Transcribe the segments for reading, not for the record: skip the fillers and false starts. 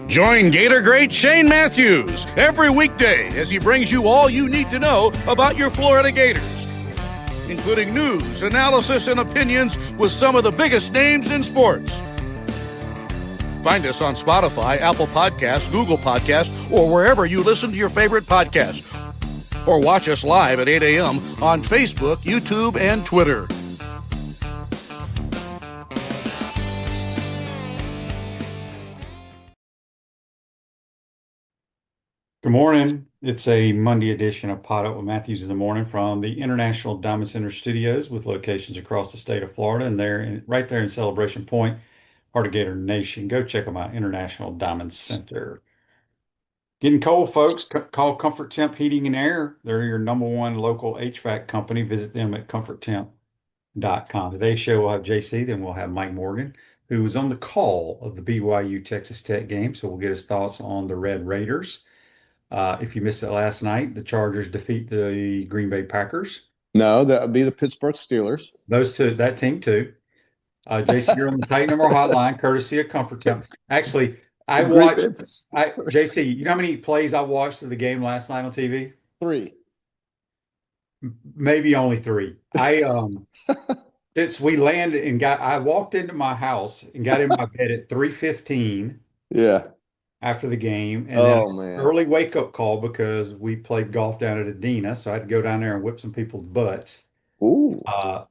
Join Gator great Shane Matthews every weekday as he brings you all you need to know about your Florida Gators, including news, analysis, and opinions with some of the biggest names in sports. Find us on Spotify, Apple Podcasts, Google Podcasts, or wherever you listen to your favorite podcast. Or watch us live at 8 a.m. on Facebook, YouTube, and Twitter. Good morning. It's a Monday edition of PodUp with Matthews in the morning from the International Diamond Center Studios with locations across the state of Florida, and right there in Celebration Point, part of Gator Nation. Go check them out, International Diamond Center. Getting cold, folks. Call Comfort Temp Heating and Air. They're your #1 local HVAC company. Visit them at comforttemp.com. Today's show we'll have JC, then we'll have Mike Morgan, who was on the call of the BYU Texas Tech game, so we'll get his thoughts on the Red Raiders. If you missed it last night, the Chargers defeat the Green Bay Packers. No, that would be the Pittsburgh Steelers. Those two, that team too. JC, you're on the Titan number hotline, courtesy of Comfort Temp. Actually, JC, you know how many plays I watched of the game last night on TV? 3. Maybe only 3. Since we landed and I walked into my house and got in my bed at 3:15. Yeah. After the game, and then an early wake-up call because we played golf down at Adena, so I had to go down there and whip some people's butts. Ooh.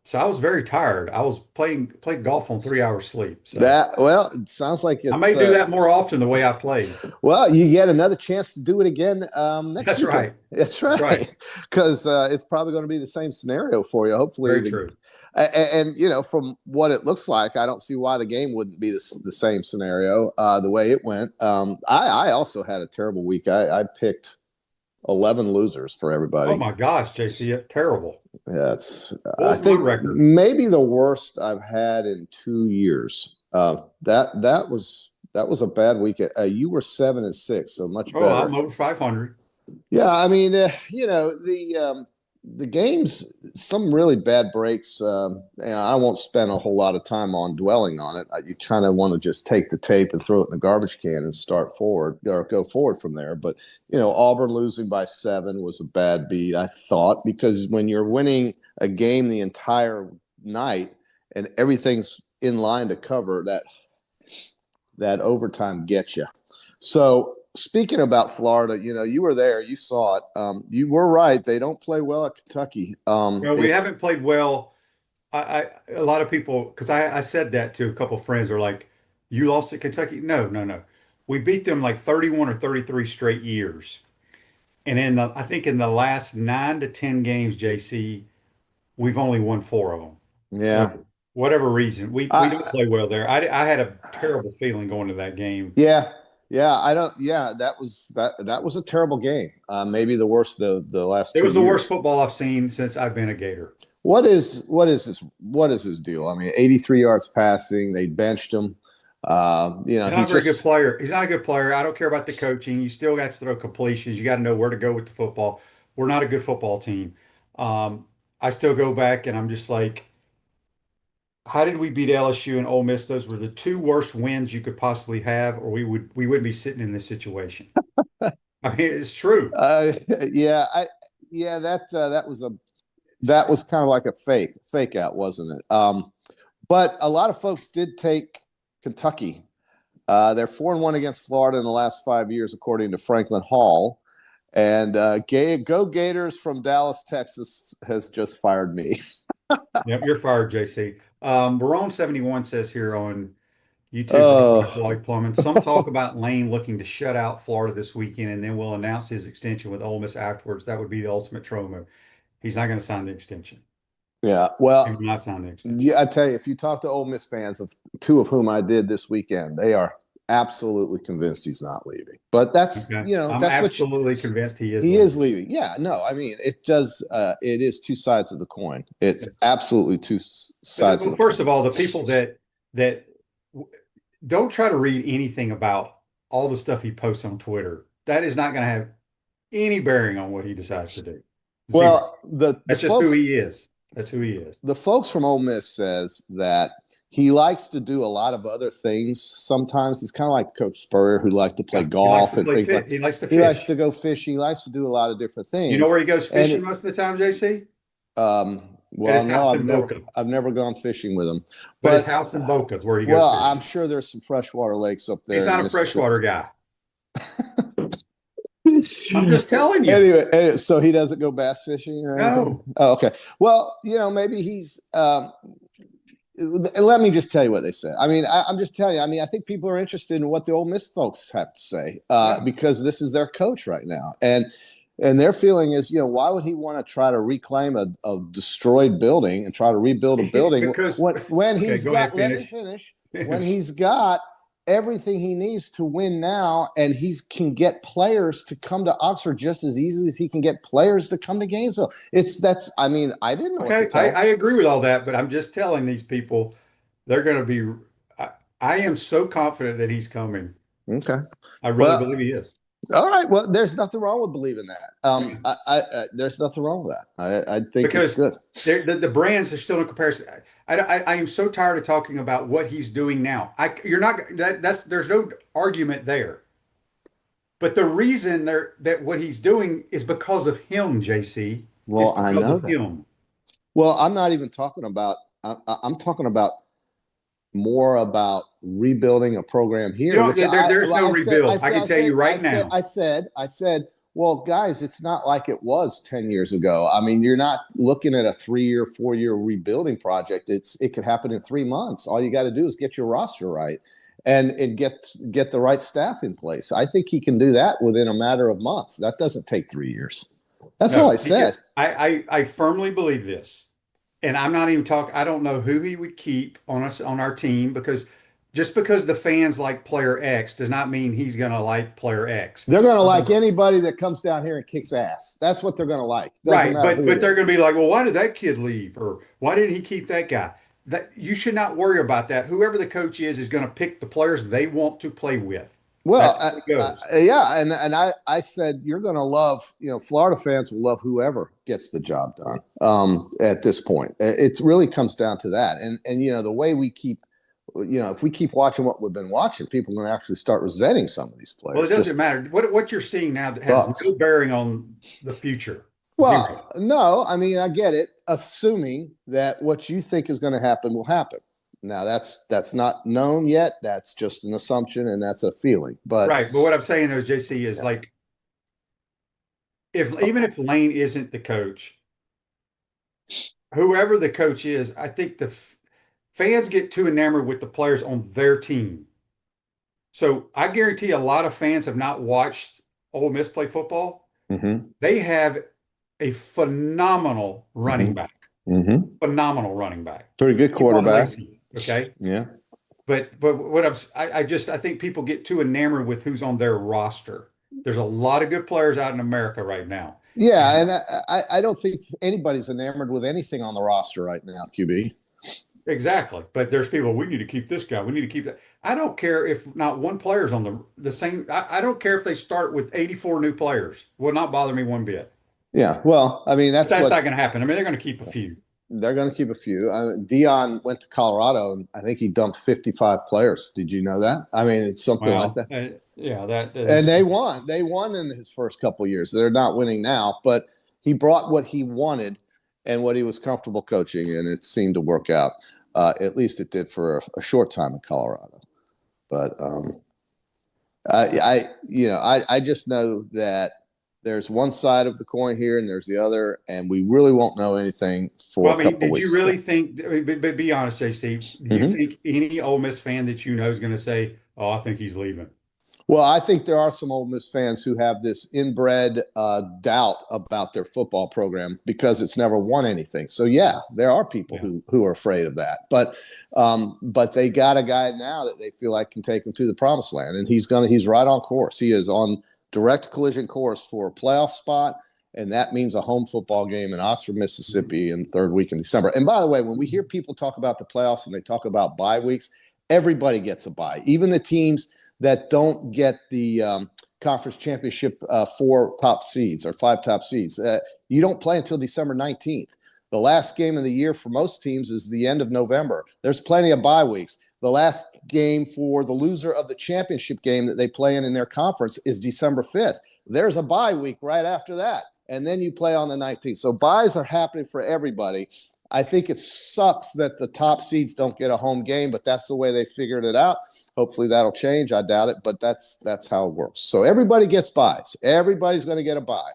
So I was very tired. I was played golf on 3 hours sleep. So it sounds like it's, I may do that more often the way I played. Well, you get another chance to do it again next That's weekend. right. That's right. Because it's probably going to be the same scenario for you. Hopefully. Very true. And from what it looks like, I don't see why the game wouldn't be the same scenario the way it went. I also had a terrible week. I picked 11 losers for everybody. Oh my gosh, JC, terrible. Yeah, I think record? Maybe the worst I've had in 2 years. That was a bad week. You were 7-6, so much better. Oh, I'm over 500. Yeah, I mean, the games, some really bad breaks. And I won't spend a whole lot of time on dwelling on it. You kind of want to just take the tape and throw it in the garbage can and start forward or go forward from there. But, Auburn losing by 7 was a bad beat, I thought, because when you're winning a game the entire night and everything's in line to cover, that overtime gets you. So, speaking about Florida, you were there, you saw it. You were right; they don't play well at Kentucky. We haven't played well. A lot of people, because I said that to a couple of friends, are like, "You lost at Kentucky?" No. We beat them like 31 or 33 straight years, and I think in the last 9 to 10 games, JC, we've only won 4 of them. Yeah. So, whatever reason, we don't play well there. I had a terrible feeling going to that game. Yeah. That was a terrible game. Maybe the worst the last 2 years. It was the worst football I've seen since I've been a Gator. What is his deal? I mean, 83 yards passing, they benched him. He's not a very good player. He's not a good player. I don't care about the coaching. You still got to throw completions. You got to know where to go with the football. We're not a good football team. I still go back and I'm just like, how did we beat LSU and Ole Miss? Those were the 2 worst wins you could possibly have, or we wouldn't be sitting in this situation. I mean, it's true. That was kind of like a fake out, wasn't it? But a lot of folks did take Kentucky. They're 4-1 against Florida in the last 5 years, according to Franklin Hall. And Go Gators from Dallas, Texas has just fired me. Yep, you're fired, JC. Barone71 says here on YouTube, Lloyd Plumman, some talk about Lane looking to shut out Florida this weekend and then will announce his extension with Ole Miss afterwards. That would be the ultimate troll move. He's not going to sign the extension. Yeah, well, he will not sign the extension. Yeah, I tell you, if you talk to Ole Miss fans, of 2 of whom I did this weekend, they are absolutely convinced he's not leaving. But that's I'm absolutely convinced he is. He is leaving. Yeah, no, I mean it does. It is 2 sides of the coin. It's absolutely 2 sides. Well, first of all, the people that don't try to read anything about all the stuff he posts on Twitter. That is not going to have any bearing on what he decides to do. Zero. Well, that's just who he is. That's who he is. The folks from Ole Miss says that He likes to do a lot of other things. Sometimes he's kind of like Coach Spurrier, who liked to play golf and things like that. He likes to He fish. likes to go fishing. He likes to do a lot of different things. You know where he goes fishing most of the time, JC? Well, no, Boca. I've never gone fishing with him. But his house in Boca is where he goes well, fishing. I'm sure there's some freshwater lakes up there. He's not a freshwater guy. I'm just telling you. Anyway, so he doesn't go bass fishing or anything? No. Oh, okay. Well, maybe he's let me just tell you what they said. I mean, I'm just telling you. I mean, I think people are interested in what the Ole Miss folks have to say because this is their coach right now, and their feeling is, why would he want to try to reclaim a destroyed building and try to rebuild a building when he's got? Let me finish. When he's got everything he needs to win now, and he can get players to come to Oxford just as easily as he can get players to come to Gainesville. I mean, I didn't know. Okay, I agree with all that, but I'm just telling these people they're going to be. I am so confident that he's coming. Okay, I really believe he is. All right. Well, there's nothing wrong with believing that. There's nothing wrong with that. I think it's good. The brands are still in comparison. I am so tired of talking about what he's doing now. There's no argument there. But the reason that what he's doing is because of him, JC. Well, I know that. Him. Well, I'm not even talking about. I'm talking about more about rebuilding a program here. There's no rebuild. I can tell you right now. I said, well, guys, it's not like it was 10 years ago. I mean, you're not looking at a 3-year, 4-year rebuilding project. It could happen in 3 months. All you got to do is get your roster right and get the right staff in place. I think he can do that within a matter of months. That doesn't take 3 years. That's all I said. I firmly believe this. And I'm not even talking. I don't know who he would keep on our team because just because the fans like player X does not mean he's going to like player X. They're going to like anybody that comes down here and kicks ass. That's what they're going to like. Right, but they're going to be like, well, why did that kid leave, or why didn't he keep that guy? That you should not worry about that. Whoever the coach is going to pick the players they want to play with. Well, and I said you're going to love, Florida fans will love whoever gets the job done. At this point, it really comes down to that, and the way we keep, if we keep watching what we've been watching, people are going to actually start resenting some of these players. Well, it doesn't matter what you're seeing now that has no bearing on the future. Well, Zero. No, I mean I get it, assuming that what you think is going to happen will happen. Now that's not known yet. That's just an assumption and that's a feeling. But right. But what I'm saying is, JC, is like even if Lane isn't the coach, whoever the coach is, I think the fans get too enamored with the players on their team. So I guarantee a lot of fans have not watched Ole Miss play football. Mm-hmm. They have a phenomenal running back. Mm-hmm. Phenomenal running back. Pretty good quarterback. Okay. Yeah. But what I think people get too enamored with who's on their roster. There's a lot of good players out in America right now. Yeah, and I don't think anybody's enamored with anything on the roster right now, QB. Exactly. But there's people, we need to keep this guy. We need to keep that. I don't care if not one player's on the same. I don't care if they start with 84 new players. Will not bother me one bit. Yeah. Well, I mean, that's not going to happen. I mean, they're going to keep a few. They're going to keep a few. Dion went to Colorado, and I think he dumped 55 players. Did you know that? I mean, it's something like that. Yeah, that is. And they won. They won in his first couple of years. They're not winning now, but he brought what he wanted and what he was comfortable coaching, and it seemed to work out. At least it did for a short time in Colorado. But I just know that there's one side of the coin here and there's the other, and we really won't know anything for a couple weeks. Did you really think, but be honest, JC, do you think any Ole Miss fan that you know is going to say, oh, I think he's leaving? Well, I think there are some Ole Miss fans who have this inbred doubt about their football program because it's never won anything. So, yeah, there are people who are afraid of that. But they got a guy now that they feel like can take them to the promised land, and he's right on course. He is on direct collision course for a playoff spot, and that means a home football game in Oxford, Mississippi in third week in December. And by the way, when we hear people talk about the playoffs and they talk about bye weeks, everybody gets a bye, even the teams that don't get the conference championship 4 top seeds or 5 top seeds. You don't play until December 19th. The last game of the year for most teams is the end of November. There's plenty of bye weeks. The last game for the loser of the championship game that they play in their conference is December 5th. There's a bye week right after that. And then you play on the 19th. So byes are happening for everybody. I think it sucks that the top seeds don't get a home game, but that's the way they figured it out. Hopefully that'll change. I doubt it, but that's how it works. So everybody gets byes. Everybody's going to get a bye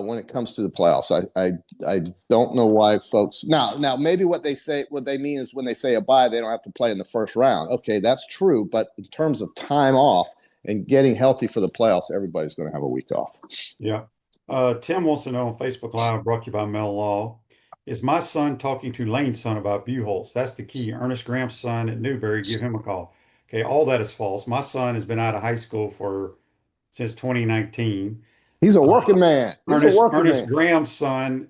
when it comes to the playoffs. I don't know why folks now maybe what they mean is when they say a bye, they don't have to play in the first round. Okay, that's true, but in terms of time off and getting healthy for the playoffs, everybody's going to have a week off. Yeah. Tim wants to know on Facebook Live, brought to you by Mel Law. Is my son talking to Lane's son about Buchholz? That's the key. Ernest Graham's son at Newberry, give him a call. Okay, all that is false. My son has been out of high school since 2019. He's a working man. Ernest Graham's son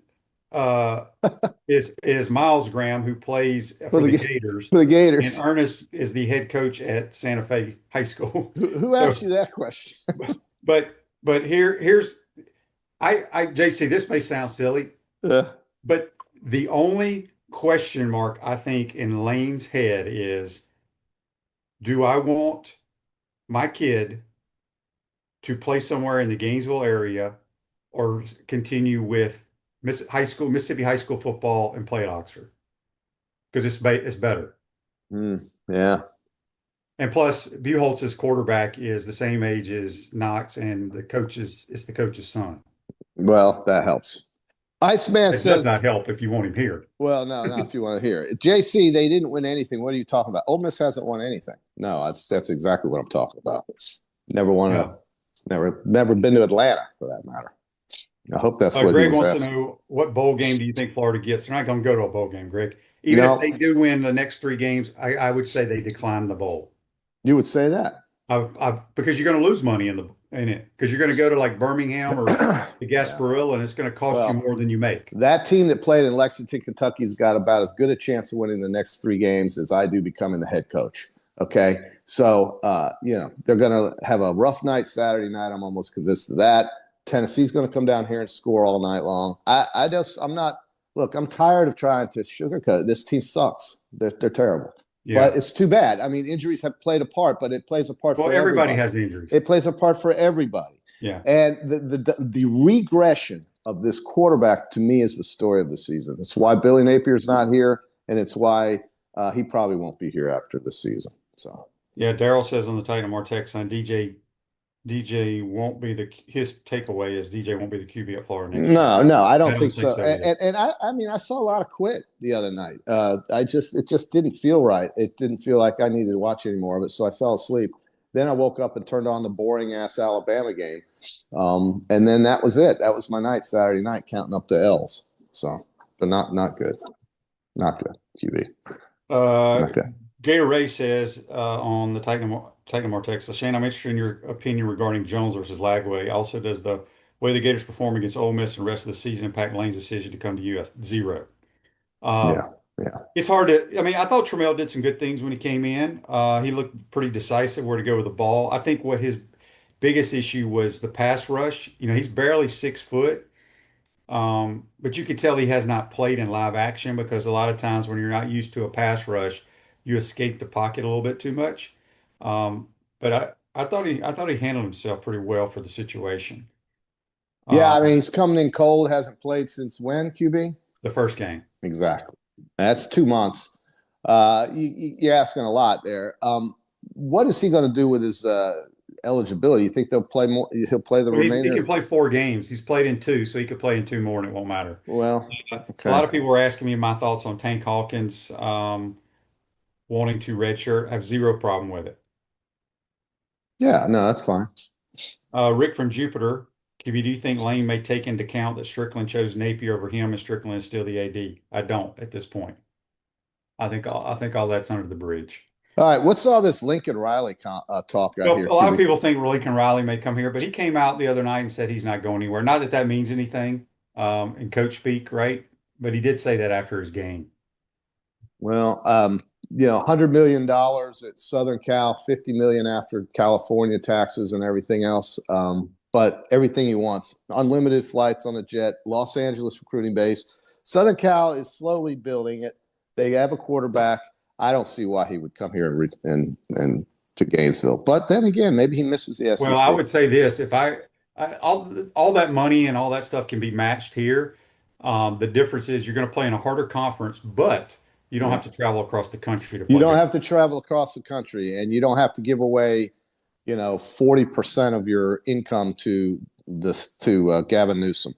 is Miles Graham, who plays for the Gators. For the Gators. And Ernest is the head coach at Santa Fe High School. Who asked you that question? But here's JC, this may sound silly, but the only question mark I think in Lane's head is, do I want my kid to play somewhere in the Gainesville area or continue with Mississippi high school football and play at Oxford? Because it's better. Yeah. And plus, Buchholz's quarterback is the same age as Knox, and it's the coach's son. Well, that helps. Iceman says, does not help if you want him here. Well, no, not if you want to hear it. JC, they didn't win anything. What are you talking about? Ole Miss hasn't won anything. No, that's exactly what I'm talking about. Never won never been to Atlanta for that matter. I hope that's what Greg he was wants asking. to know, what bowl game do you think Florida gets? They're not going to go to a bowl game, Greg. Even if they do win the next 3 games, I would say they decline the bowl. You would say that? Because you're going to lose money in it. Because you're going to go to like Birmingham or the Gasparilla, and it's going to cost you more than you make. That team that played in Lexington, Kentucky's got about as good a chance of winning the next 3 games as I do becoming the head coach. Okay. So, they're going to have a rough night Saturday night. I'm almost convinced of that. Tennessee's going to come down here and score all night long. I'm tired of trying to sugarcoat it. This team sucks. They're terrible. Yeah. But it's too bad. I mean, injuries have played a part, but it plays a part for everybody. Everybody has injuries. It plays a part for everybody. Yeah. And the regression of this quarterback, to me, is the story of the season. It's why Billy Napier's not here, and it's why he probably won't be here after the season. So. Yeah, Daryl says on the Titan More text line, DJ won't be his takeaway is DJ won't be the QB at Florida next year. No, I don't think so. And I saw a lot of quit the other night. It just didn't feel right. It didn't feel like I needed to watch any more of it, so I fell asleep. Then I woke up and turned on the boring ass Alabama game, and then that was it. That was my night Saturday night, counting up the L's. So, but not good, QB. Not good. Gator Ray says on the Titan More text, Shane, I'm interested in your opinion regarding Jones versus Lagway. Also, does the way the Gators perform against Ole Miss and the rest of the season impact Lane's decision to come to US? 0. Yeah. It's hard to. I mean, I thought Trammell did some good things when he came in. He looked pretty decisive where to go with the ball. I think what his biggest issue was the pass rush. He's barely 6 foot. But you can tell he has not played in live action because a lot of times when you're not used to a pass rush, you escape the pocket a little bit too much. But I thought he handled himself pretty well for the situation. Yeah, I mean, he's coming in cold, hasn't played since when, QB? The first game. Exactly. That's 2 months. You're asking a lot there. What is he going to do with his eligibility? You think they'll play more? He'll play the remainder? He can play 4 games. He's played in 2, so he could play in 2 more, and it won't matter. Well, okay. A lot of people were asking me my thoughts on Tank Hawkins wanting to redshirt. I have 0 problem with it. Yeah, no, that's fine. Rick from Jupiter, QB, do you think Lane may take into account that Strickland chose Napier over him and Strickland is still the AD? I don't at this point. I think all that's under the bridge. All right, what's all this Lincoln Riley talk out here? A lot of people think Lincoln Riley may come here, but he came out the other night and said he's not going anywhere. Not that that means anything in coach speak, right? But he did say that after his game. Well, $100 million at Southern Cal, $50 million after California taxes and everything else. But everything he wants, unlimited flights on the jet, Los Angeles recruiting base, Southern Cal is slowly building it. They have a quarterback. I don't see why he would come here and to Gainesville. But then again, maybe he misses the SEC. Well, I would say this: if all that money and all that stuff can be matched here, the difference is you're going to play in a harder conference, but you don't have to travel across the country to play. You don't have to travel across the country, and you don't have to give away, 40% of your income to Gavin Newsom.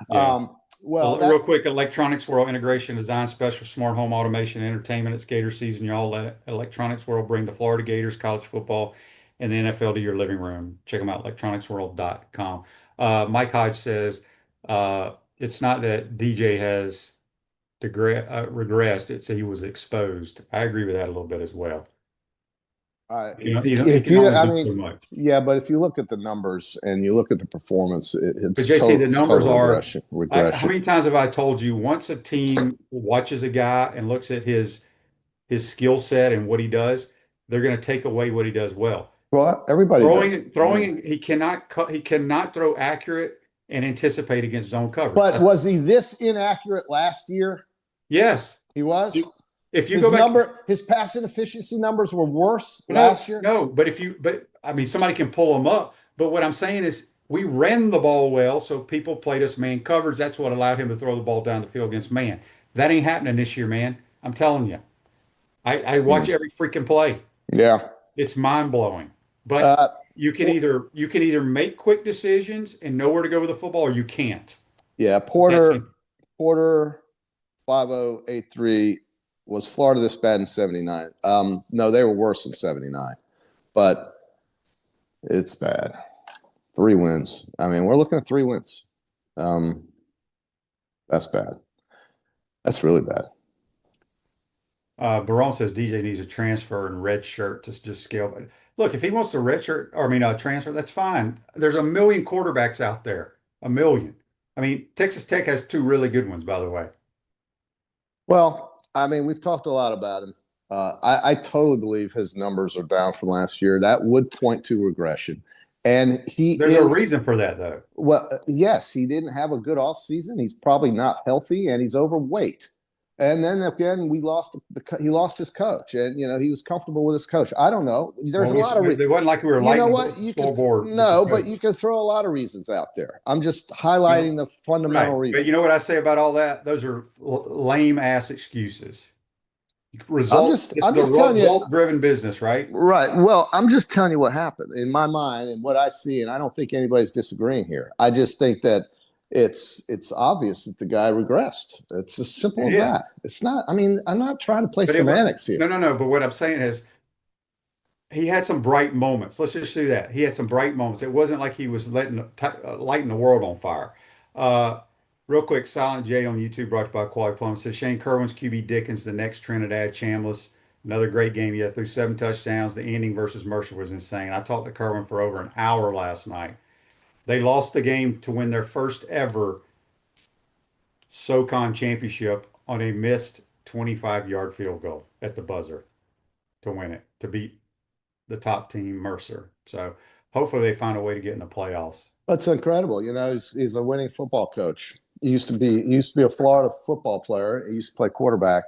Yeah. Real quick, Electronics World Integration Design Special Smart Home Automation and Entertainment. It's Gator season. Y'all let Electronics World bring the Florida Gators, college football, and the NFL to your living room. Check them out, electronicsworld.com. Mike Hodge says it's not that DJ has regressed, it's that he was exposed. I agree with that a little bit as well. Yeah, but if you look at the numbers and you look at the performance, it's JC, the numbers are regression. How many times have I told you, once a team watches a guy and looks at his skill set and what he does, they're going to take away what he does well. Well, everybody throwing, he cannot throw accurate and anticipate against zone coverage. But was he this inaccurate last year? Yes, he was. If you go back, his passing efficiency numbers were worse last year. No, but I mean, somebody can pull them up. But what I'm saying is, we ran the ball well, so people played us man coverage. That's what allowed him to throw the ball down the field against man. That ain't happening this year, man. I'm telling you. I watch every freaking play. Yeah, it's mind blowing. But you can either make quick decisions and know where to go with the football, or you can't. Yeah, Porter 5083. Was Florida this bad in 79? No, they were worse in 79, but it's bad. 3 wins. I mean, we're looking at 3 wins. That's bad. That's really bad. Barone says DJ needs a transfer and red shirt to just scale. But look, if he wants to transfer, that's fine. There's a million quarterbacks out there. A million. I mean, Texas Tech has 2 really good ones, by the way. Well, I mean, we've talked a lot about him. I totally believe his numbers are down from last year. That would point to regression. And there's a reason for that, though. Well, yes, he didn't have a good offseason. He's probably not healthy, and he's overweight. And then again, he lost his coach, and he was comfortable with his coach. I don't know. There's a lot of reasons. It wasn't like we were lighting the scoreboard. No, but you can throw a lot of reasons out there. I'm just highlighting the fundamental reasons. But you know what I say about all that? Those are lame ass excuses. I'm just telling you, result-driven business, right? Right. Well, I'm just telling you what happened in my mind and what I see, and I don't think anybody's disagreeing here. I just think that it's obvious that the guy regressed. It's as simple as that. It's not. I mean, I'm not trying to play semantics here. No. But what I'm saying is, he had some bright moments. Let's just do that. He had some bright moments. It wasn't like he was lighting the world on fire. Real quick, Silent J on YouTube, brought to you by Quality Plumbing, says Shane Kerwin's QB Dickens, the next Trinidad Chambliss. Another great game. Yeah, threw 7 touchdowns. The ending versus Mercer was insane. I talked to Kerwin for over an hour last night. They lost the game to win their first ever SoCon championship on a missed 25-yard field goal at the buzzer to win it, to beat the top team, Mercer. So hopefully they find a way to get in the playoffs. That's incredible. He's a winning football coach. He used to be a Florida football player. He used to play quarterback,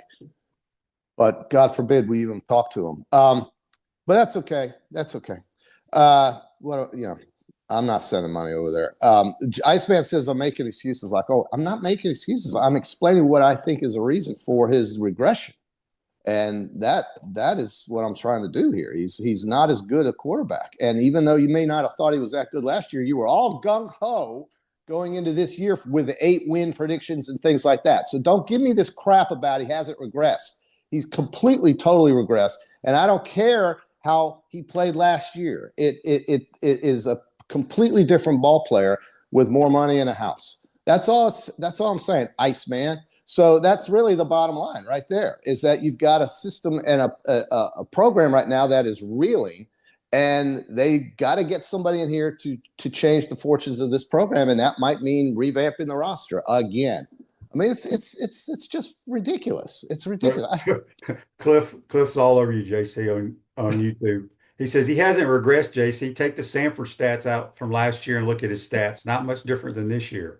but God forbid we even talk to him. But that's okay. That's okay. I'm not sending money over there. Iceman says I'm making excuses. Like, oh, I'm not making excuses. I'm explaining what I think is a reason for his regression, and that is what I'm trying to do here. He's not as good a quarterback, and even though you may not have thought he was that good last year, you were all gung ho going into this year with the 8-win predictions and things like that. So don't give me this crap about he hasn't regressed. He's completely, totally regressed, and I don't care how he played last year. It is a completely different ball player with more money in a house. That's all I'm saying, Iceman. So that's really the bottom line right there, is that you've got a system and a program right now that is reeling, and they got to get somebody in here to change the fortunes of this program, and that might mean revamping the roster again. I mean, it's just ridiculous. It's ridiculous. Cliff's all over you, JC, on YouTube. He says he hasn't regressed, JC. Take the Sanford stats out from last year and look at his stats. Not much different than this year.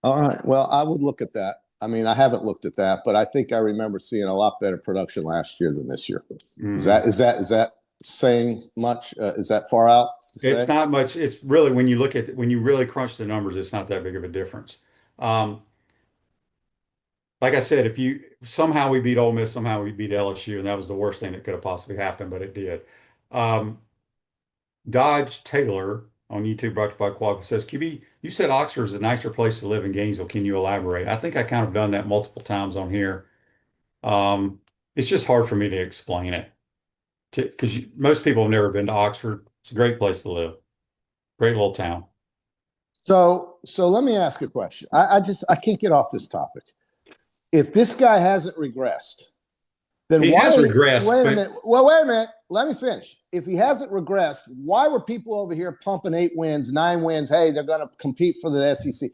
All right. Well, I would look at that. I mean, I haven't looked at that, but I think I remember seeing a lot better production last year than this year. Is that saying much? Is that far out to say? It's not much. It's really when you really crunch the numbers, it's not that big of a difference. Like I said, if you somehow we beat Ole Miss, somehow we beat LSU, and that was the worst thing that could have possibly happened, but it did. Dodge Taylor on YouTube, brought to you by Quad, says, QB, you said Oxford is a nicer place to live in Gainesville. Can you elaborate? I think I kind of done that multiple times on here. It's just hard for me to explain it because most people have never been to Oxford. It's a great place to live. Great little town. So let me ask a question. I can't get off this topic. If this guy hasn't regressed, then he has regressed. Wait a minute. Well, wait a minute. Let me finish. If he hasn't regressed, why were people over here pumping 8 wins, 9 wins? Hey, they're going to compete for the SEC.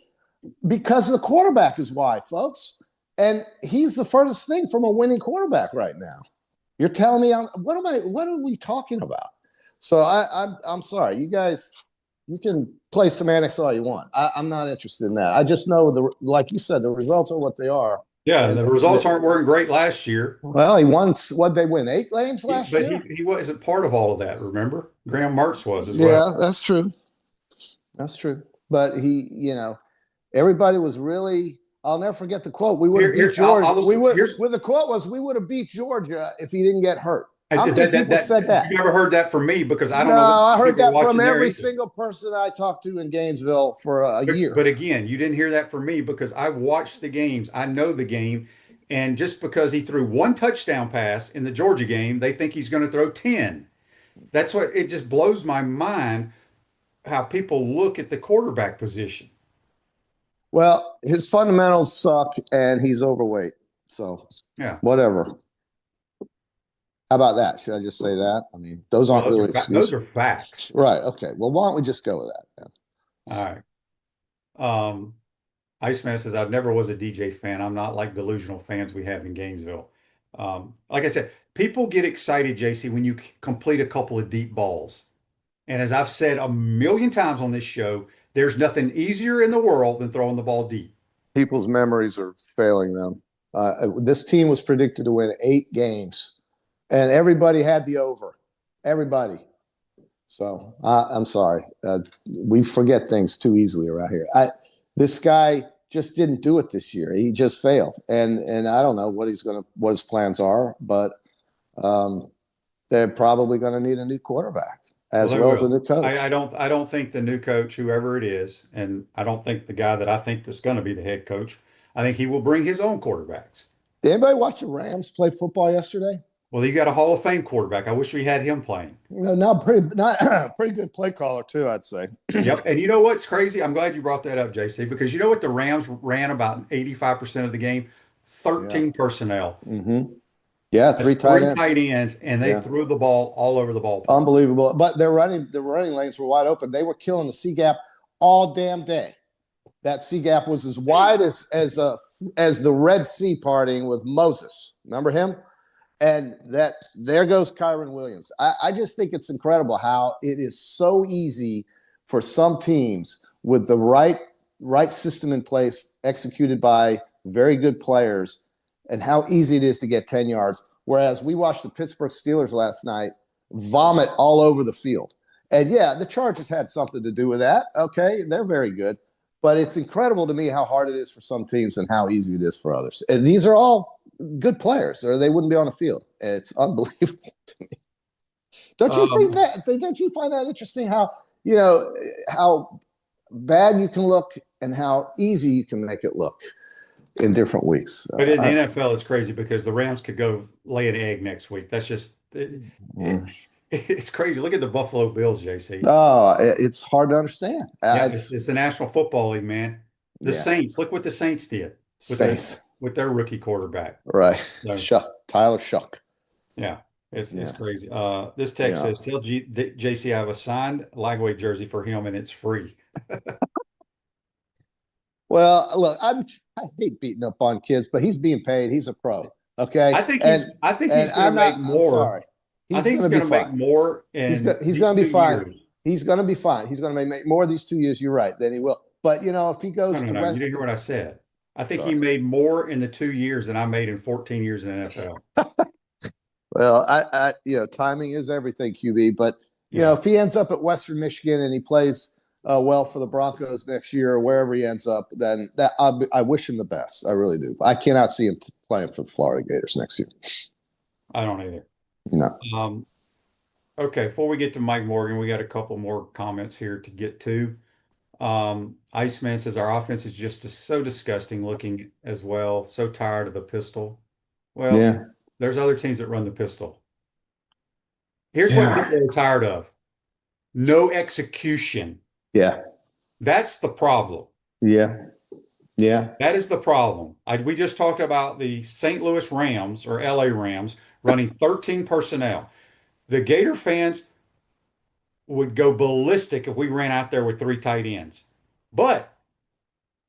Because the quarterback is why, folks. And he's the furthest thing from a winning quarterback right now. You're telling me what are we talking about? So I'm sorry. You guys, you can play semantics all you want. I'm not interested in that. I just know like you said, the results are what they are. Yeah, the results weren't great last year. Well, he won. What'd they win? 8 games last year? But he wasn't part of all of that, remember? Graham Mertz was as well. Yeah, that's true. That's true. But everybody was really, I'll never forget the quote. We would have beat Georgia. The quote was, we would have beat Georgia if he didn't get hurt. How many people said that? You never heard that from me because I don't know. No, I heard that from every single person I talked to in Gainesville for a year. But again, you didn't hear that from me because I watched the games. I know the game. And just because he threw 1 touchdown pass in the Georgia game, they think he's going to throw 10. That's what it just blows my mind how people look at the quarterback position. Well, his fundamentals suck and he's overweight. So, yeah, whatever. How about that? Should I just say that? I mean, those aren't really excuses. Those are facts. Right. Okay. Well, why don't we just go with that? Then? All right. Iceman says, I've never was a DJ fan. I'm not like delusional fans we have in Gainesville. Like I said, people get excited, JC, when you complete a couple of deep balls. And as I've said a million times on this show, there's nothing easier in the world than throwing the ball deep. People's memories are failing them. This team was predicted to win 8 games. And everybody had the over. Everybody. So I'm sorry. We forget things too easily around here. This guy just didn't do it this year. He just failed. And I don't know what his plans are, but they're probably going to need a new quarterback as well as a new coach. I don't think the new coach, whoever it is, and I don't think the guy that I think that's going to be the head coach, I think he will bring his own quarterbacks. Did anybody watch the Rams play football yesterday? Well, you got a Hall of Fame quarterback. I wish we had him playing. Not pretty good play caller too, I'd say. Yep. And you know what's crazy? I'm glad you brought that up, JC, because you know what the Rams ran about 85% of the game? 13 personnel. Mm-hmm. Yeah, 3 tight ends, and they threw the ball all over the ball. Unbelievable. But the running lanes were wide open. They were killing the C gap all damn day. That C gap was as wide as the Red Sea parting with Moses. Remember him? And there goes Kyron Williams. I just think it's incredible how it is so easy for some teams with the right system in place, executed by very good players, and how easy it is to get 10 yards. Whereas we watched the Pittsburgh Steelers last night vomit all over the field. And yeah, the Chargers had something to do with that. Okay, they're very good. But it's incredible to me how hard it is for some teams and how easy it is for others. And these are all good players, or they wouldn't be on the field. It's unbelievable to me. Don't you think that? Don't you find that interesting? How bad you can look and how easy you can make it look in different weeks. But in the NFL, it's crazy because the Rams could go lay an egg next week. That's just it's crazy. Look at the Buffalo Bills, JC. Oh, it's hard to understand. It's the National Football League, man. The Saints. Look what the Saints did with their rookie quarterback. Right. So, Tyler Shuck. Yeah. It's crazy. This text says, tell JC I have a signed Lagway jersey for him and it's free. Well, look, I hate beating up on kids, but he's being paid. He's a pro. Okay. I think he's going to make more. I'm sorry. I think he's going to make more. He's going to be fine. He's going to be fine. He's going to make more these 2 years. You're right. Then he will. But if he goes you didn't hear what I said. I think Sorry. he made more in the 2 years than I made in 14 years in the NFL. Well, timing is everything, QB. But if he ends up at Western Michigan and he plays well for the Broncos next year or wherever he ends up, then I wish him the best. I really do. I cannot see him playing for the Florida Gators next year. I don't either. No. Okay, before we get to Mike Morgan, we got a couple more comments here to get to. Iceman says our offense is just so disgusting looking as well. So tired of the pistol. Well, Yeah. There's other teams that run the pistol. Here's what people are tired of. No execution. Yeah. That's the problem. Yeah. Yeah. That is the problem. We just talked about the St. Louis Rams or LA Rams running 13 personnel. The Gator fans would go ballistic if we ran out there with 3 tight ends. But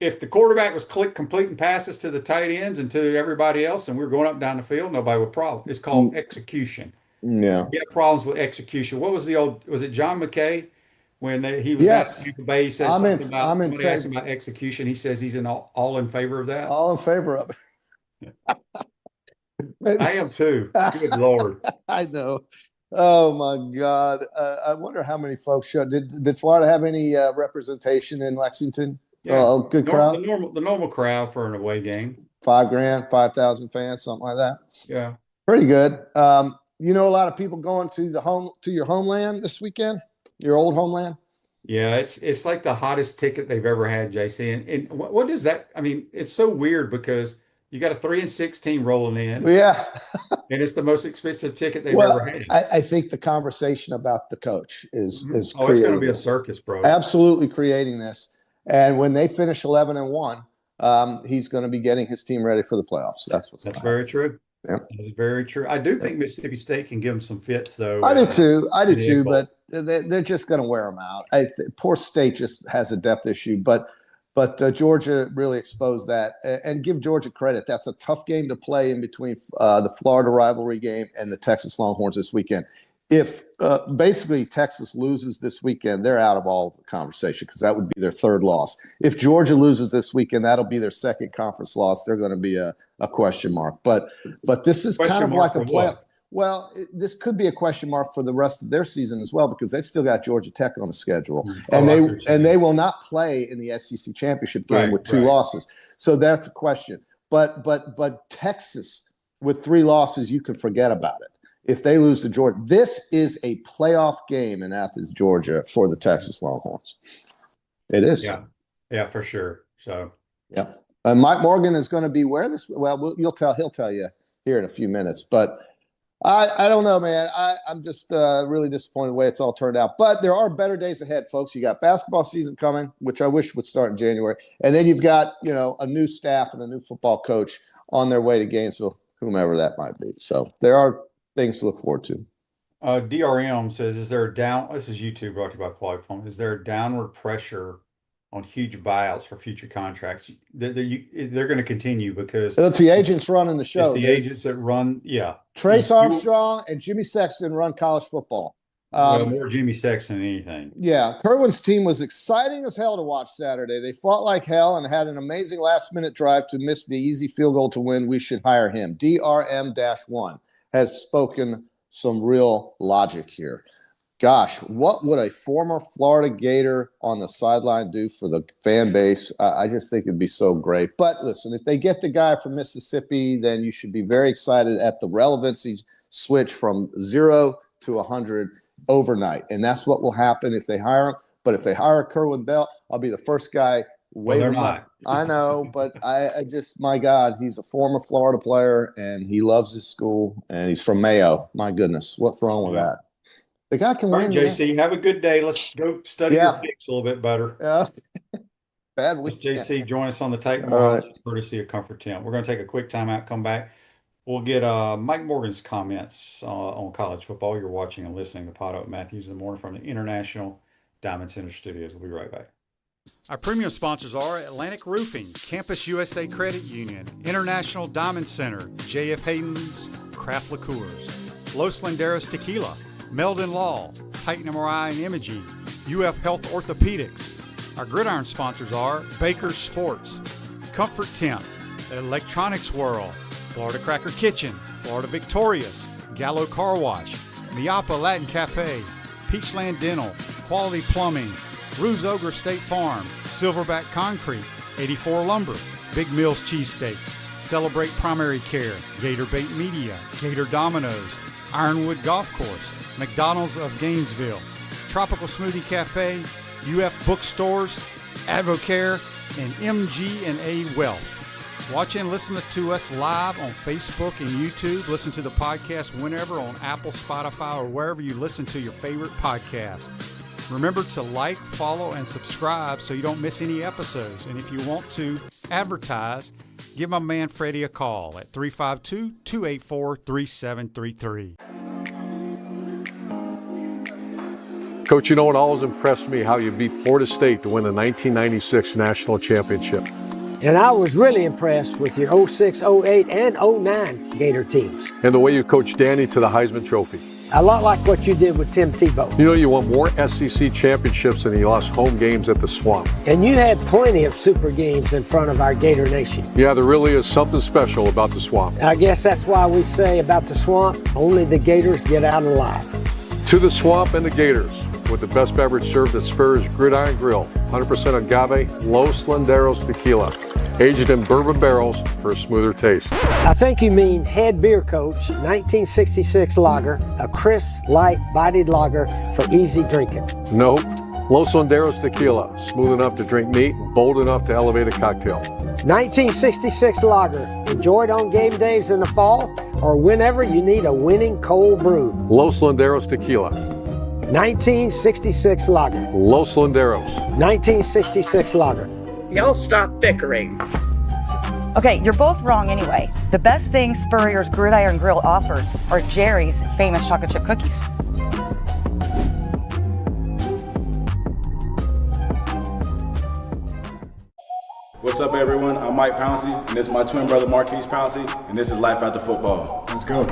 if the quarterback was completing passes to the tight ends and to everybody else and we were going up and down the field, nobody would problem. It's called execution. Yeah. We have problems with execution. What was was it John McKay when he was at the Bay? He said something about somebody asked him about execution. He says he's all in favor of that. All in favor of it. I am too. Good Lord. I know. Oh my God. I wonder how many folks showed. Did Florida have any representation in Lexington? Yeah. Good crowd. The normal crowd for an away game. $5,000, 5,000 fans, something like that. Yeah. Pretty good. A lot of people going to your homeland this weekend, your old homeland. Yeah, it's like the hottest ticket they've ever had, JC. And what does that? I mean, it's so weird because you got a 3-6 team rolling in. Yeah. And it's the most expensive ticket they've ever had. I think the conversation about the coach is it's going to be a circus, bro. Absolutely creating this. And when they finish 11-1, he's going to be getting his team ready for the playoffs. That's very true. Yeah. That's very true. I do think Mississippi State can give them some fits, though. I do too. But they're just going to wear them out. Poor State just has a depth issue, but Georgia really exposed that. And give Georgia credit. That's a tough game to play in between the Florida rivalry game and the Texas Longhorns this weekend. If basically Texas loses this weekend, they're out of all the conversation because that would be their 3rd loss. If Georgia loses this weekend, that'll be their 2nd conference loss. They're going to be a question mark. But this is kind of like a playoff. Well, this could be a question mark for the rest of their season as well because they've still got Georgia Tech on the schedule, and they will not play in the SEC championship game with 2 losses. So that's a question. But Texas with 3 losses, you can forget about it. If they lose to Georgia, this is a playoff game in Athens, Georgia, for the Texas Longhorns. It is. Yeah, for sure. So, yeah. Mike Morgan is going to be where this. Well, he'll tell you here in a few minutes. But I don't know, man. I'm just really disappointed the way it's all turned out. But there are better days ahead, folks. You got basketball season coming, which I wish would start in January, and then you've got a new staff and a new football coach on their way to Gainesville, whomever that might be. So there are things to look forward to. DRM says, this is YouTube brought to you by PodUp. Is there a downward pressure on huge buyouts for future contracts? They're going to continue because it's the agents running the show. It's the agents that run, Trace Armstrong and Jimmy Sexton run college football. More Jimmy Sexton than anything. Yeah, Kerwin's team was exciting as hell to watch Saturday. They fought like hell and had an amazing last-minute drive to miss the easy field goal to win. We should hire him. DRM-1 has spoken some real logic here. Gosh, what would a former Florida Gator on the sideline do for the fan base? I just think it'd be so great. But listen, if they get the guy from Mississippi, then you should be very excited at the relevancy switch from 0 to 100 overnight. And that's what will happen if they hire him. But if they hire Kerwin Bell, I'll be the first guy waving off. I know, but I just, my God, he's a former Florida player and he loves his school and he's from Mayo. My goodness, what's wrong with that? The guy can win. JC, have a good day. Let's go study your picks a little bit better. Yeah. Bad week. JC, join us on the tape tomorrow. Courtesy of Comfort Temp. We're going to take a quick timeout, come back. We'll get Mike Morgan's comments on college football. You're watching and listening to PodUp Matthews in the morning from the International Diamond Center Studios. We'll be right back. Our premium sponsors are Atlantic Roofing, Campus USA Credit Union, International Diamond Center, JF Hayden's Craft Liqueurs, Los Landeros Tequila, Meldon Law, Titan MRI and Imaging, UF Health Orthopedics. Our gridiron sponsors are Baker's Sports, Comfort Temp, Electronics World, Florida Cracker Kitchen, Florida Victorious, Gallo Car Wash, Miapa Latin Cafe, Peachland Dental, Quality Plumbing, Ruse Ogre State Farm, Silverback Concrete, 84 Lumber, Big Mills Cheesesteaks, Celebrate Primary Care, Gator Bait Media, Gator Dominoes, Ironwood Golf Course, McDonald's of Gainesville, Tropical Smoothie Cafe, UF Bookstores, Advocare, and MG&A Wealth. Watch and listen to us live on Facebook and YouTube. Listen to the podcast whenever on Apple, Spotify, or wherever you listen to your favorite podcast. Remember to like, follow, and subscribe so you don't miss any episodes. And if you want to advertise, give my man Freddie a call at 352-284-3733. Coach, you know what always impressed me? How you beat Florida State to win the 1996 National Championship. And I was really impressed with your 06, 08, and 09 Gator teams. And the way you coached Danny to the Heisman Trophy. A lot like what you did with Tim Tebow. You know, you won more SEC championships than you lost home games at the Swamp. And you had plenty of super games in front of our Gator Nation. Yeah, there really is something special about the Swamp. I guess that's why we say about the Swamp, only the Gators get out alive. To the Swamp and the Gators, with the best beverage served at Spurrier's Gridiron Grill, 100% agave, Los Landeros tequila, aged in bourbon barrels for a smoother taste. I think you mean head beer coach, 1966 lager, a crisp, light, bodied lager for easy drinking. Nope. Los Landeros tequila, smooth enough to drink neat and bold enough to elevate a cocktail. 1966 lager, enjoyed on game days in the fall or whenever you need a winning cold brew. Los Landeros tequila. 1966 lager. Los Landeros. 1966 lager. Y'all stop bickering. Okay, you're both wrong anyway. The best thing Spurrier's Gridiron Grill offers are Jerry's famous chocolate chip cookies. What's up, everyone? I'm Mike Pouncey, and this is my twin brother Marquise Pouncey, and this is Life After Football. Let's go.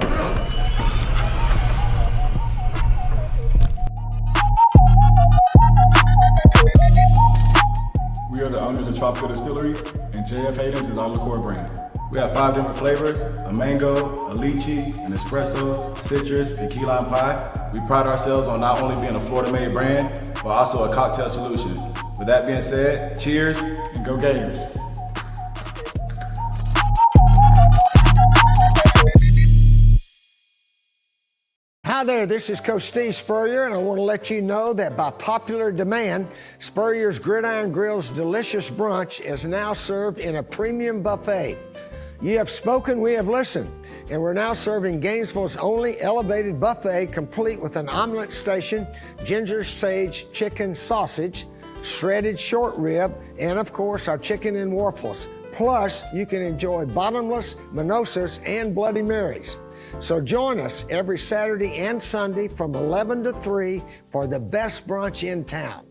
We are the owners of Tropical Distillery, and JF Hayden's is our liqueur brand. We have 5 different flavors: a mango, a lychee, an espresso, citrus, and key lime pie. We pride ourselves on not only being a Florida-made brand, but also a cocktail solution. With that being said, cheers and go Gators. Hi there, this is Coach Steve Spurrier, and I want to let you know that by popular demand, Spurrier's Gridiron Grill's delicious brunch is now served in a premium buffet. You have spoken, we have listened, and we're now serving Gainesville's only elevated buffet, complete with an omelet station, ginger sage chicken sausage, shredded short rib, and of course our chicken and waffles. Plus, you can enjoy bottomless, mimosas, and Bloody Marys. So join us every Saturday and Sunday from 11 to 3 for the best brunch in town.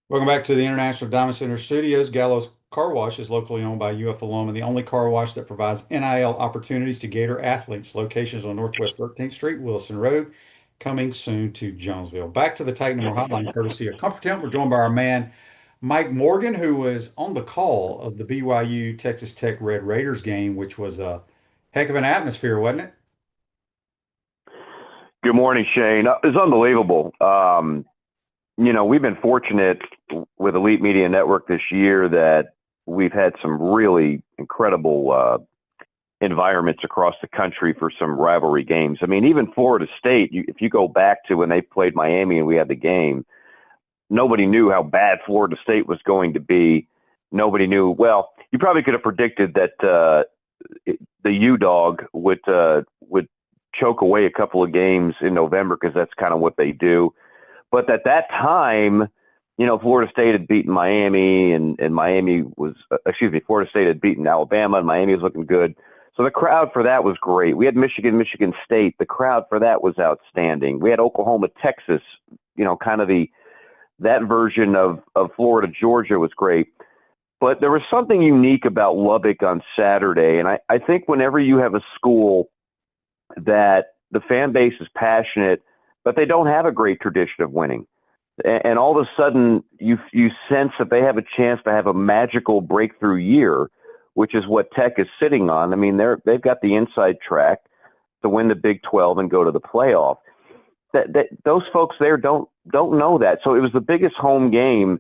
Welcome back to the International Diamond Center Studios. Gallo's Car Wash is locally owned by UF alum and the only car wash that provides NIL opportunities to Gator athletes. Locations on Northwest 13th Street, Wilson Road, coming soon to Jonesville. Back to the Titan More Hotline, courtesy of Comfort Temp. We're joined by our man, Mike Morgan, who was on the call of the BYU Texas Tech Red Raiders game, which was a heck of an atmosphere, wasn't it? Good morning, Shane. It's unbelievable. We've been fortunate with Elite Media Network this year that we've had some really incredible environments across the country for some rivalry games. I mean, even Florida State, if you go back to when they played Miami and we had the game, nobody knew how bad Florida State was going to be. Nobody knew. Well, you probably could have predicted that the U-Dog would choke away a couple of games in November because that's kind of what they do. But at that time, Florida State had beaten Miami and Florida State had beaten Alabama and Miami was looking good. So the crowd for that was great. We had Michigan State. The crowd for that was outstanding. We had Oklahoma, Texas, kind of that version of Florida, Georgia was great. But there was something unique about Lubbock on Saturday. And I think whenever you have a school that the fan base is passionate, but they don't have a great tradition of winning. And all of a sudden you sense that they have a chance to have a magical breakthrough year, which is what Tech is sitting on. I mean, they've got the inside track to win the Big 12 and go to the playoff. Those folks there don't know that. So it was the biggest home game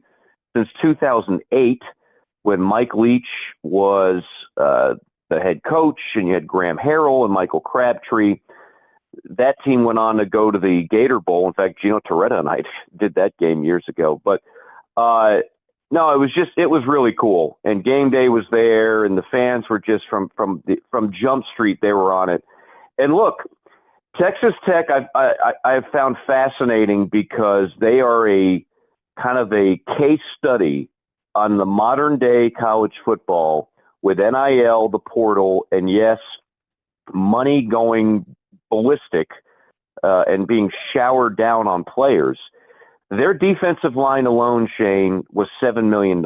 since 2008 when Mike Leach was the head coach, and you had Graham Harrell and Michael Crabtree. That team went on to go to the Gator Bowl. In fact, Gino Torretta and I did that game years ago. But no, it was really cool. And game day was there, and the fans were just from Jump Street. They were on it. And look, Texas Tech, I've found fascinating because they are a kind of a case study on the modern day college football with NIL, the portal, and yes, money going ballistic and being showered down on players. Their defensive line alone, Shane, was $7 million.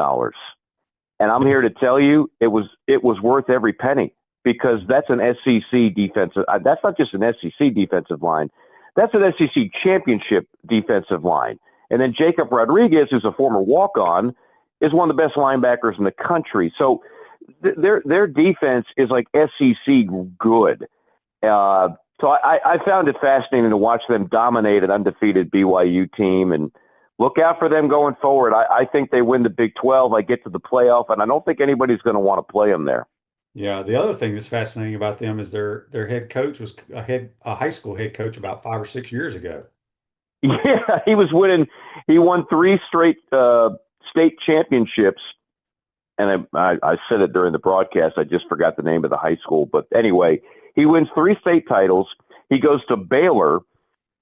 And I'm here to tell you it was worth every penny, because that's an SEC defensive. That's not just an SEC defensive line. That's an SEC championship defensive line. And then Jacob Rodriguez, who's a former walk-on, is one of the best linebackers in the country. So their defense is like SEC good. So I found it fascinating to watch them dominate an undefeated BYU team, and look out for them going forward. I think they win the Big 12. I get to the playoff, and I don't think anybody's going to want to play them there. Yeah, the other thing that's fascinating about them is their head coach was a high school head coach about 5 or 6 years ago. Yeah, he was winning. He won 3 straight state championships. And I said it during the broadcast. I just forgot the name of the high school. But anyway, he wins 3 state titles. He goes to Baylor.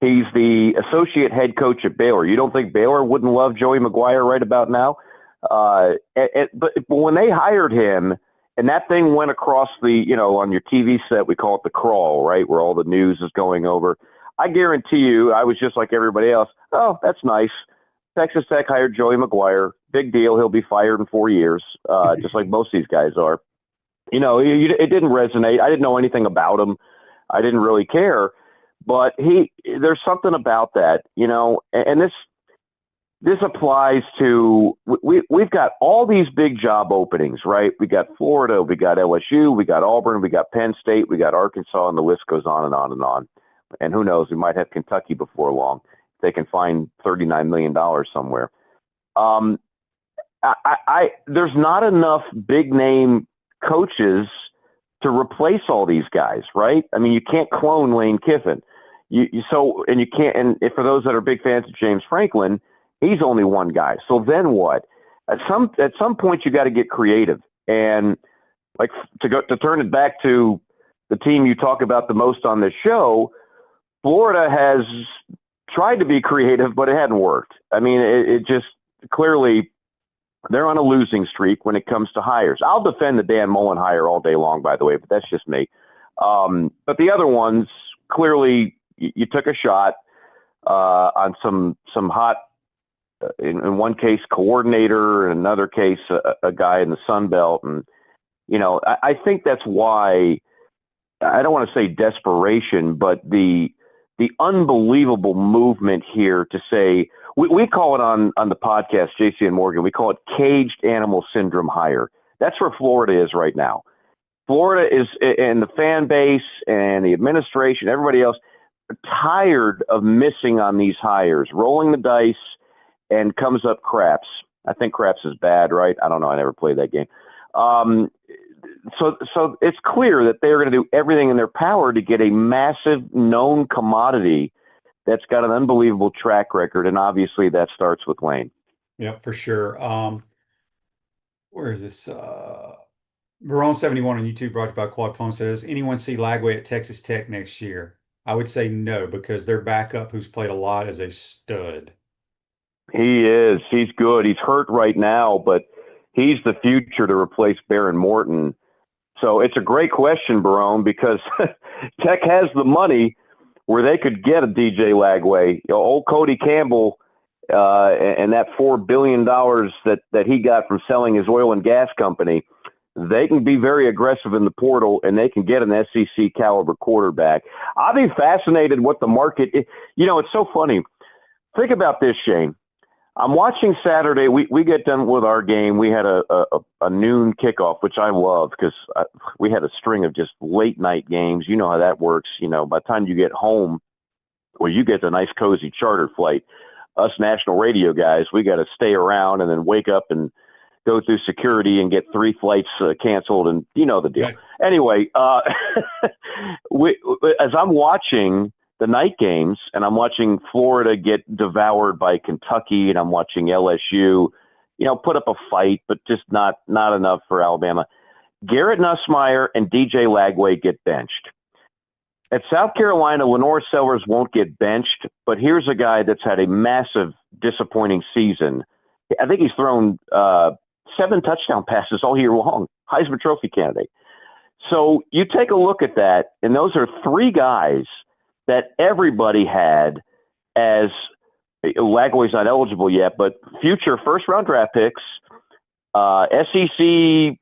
He's the associate head coach at Baylor. You don't think Baylor wouldn't love Joey McGuire right about now? But when they hired him, and that thing went across on your TV set, we call it the crawl, right, where all the news is going over. I guarantee you, I was just like everybody else. Oh, that's nice. Texas Tech hired Joey McGuire. Big deal. He'll be fired in 4 years, just like most of these guys are. It didn't resonate. I didn't know anything about him. I didn't really care. But there's something about that, and this applies to we've got all these big job openings, right? We got Florida, we got LSU, we got Auburn, we got Penn State, we got Arkansas, and the list goes on and on and on. And who knows, we might have Kentucky before long. They can find $39 million somewhere. There's not enough big name coaches to replace all these guys, right? I mean, you can't clone Lane Kiffin. You can't. And for those that are big fans of James Franklin, he's only one guy. So then what? At some point, you got to get creative. And like to turn it back to the team you talk about the most on this show, Florida has tried to be creative, but it hadn't worked. I mean, it just clearly they're on a losing streak when it comes to hires. I'll defend the Dan Mullen hire all day long, by the way, but that's just me. But the other ones, clearly you took a shot on some hot, in one case, coordinator, in another case, a guy in the Sun Belt. And, I think that's why, I don't want to say desperation, but the unbelievable movement here to say, we call it on the podcast, JC and Morgan, we call it caged animal syndrome hire. That's where Florida is right now. Florida is, and the fan base and the administration, everybody else, are tired of missing on these hires, rolling the dice, and comes up craps. I think craps is bad, right? I don't know. I never played that game. So it's clear that they're going to do everything in their power to get a massive known commodity that's got an unbelievable track record, and obviously that starts with Lane. Yeah, for sure. Where is this? Barone71 on YouTube, brought to you by Quad Plum, says, anyone see Lagway at Texas Tech next year? I would say no, because their backup, who's played a lot, is a stud. He is. He's good. He's hurt right now, but he's the future to replace Baron Morton. So it's a great question, Barone, because Tech has the money where they could get a DJ Lagway. Old Cody Campbell and that $4 billion that he got from selling his oil and gas company, they can be very aggressive in the portal, and they can get an SEC caliber quarterback. I'll be fascinated what the market is. It's so funny. Think about this, Shane. I'm watching Saturday. We get done with our game. We had a noon kickoff, which I love because we had a string of just late night games. You know how that works. You know, by the time you get home, well, you get the nice cozy charter flight. Us national radio guys, we got to stay around and then wake up and go through security and get 3 flights canceled, and you know the deal. Right. Anyway, as I'm watching the night games, and I'm watching Florida get devoured by Kentucky, and I'm watching LSU, put up a fight, but just not enough for Alabama. Garrett Nussmeier and DJ Lagway get benched. At South Carolina, Lenore Sellers won't get benched, but here's a guy that's had a massive disappointing season. I think he's thrown 7 touchdown passes all year long, Heisman Trophy candidate. So you take a look at that, and those are 3 guys that everybody had as Lagway's not eligible yet, but future first-round draft picks, SEC,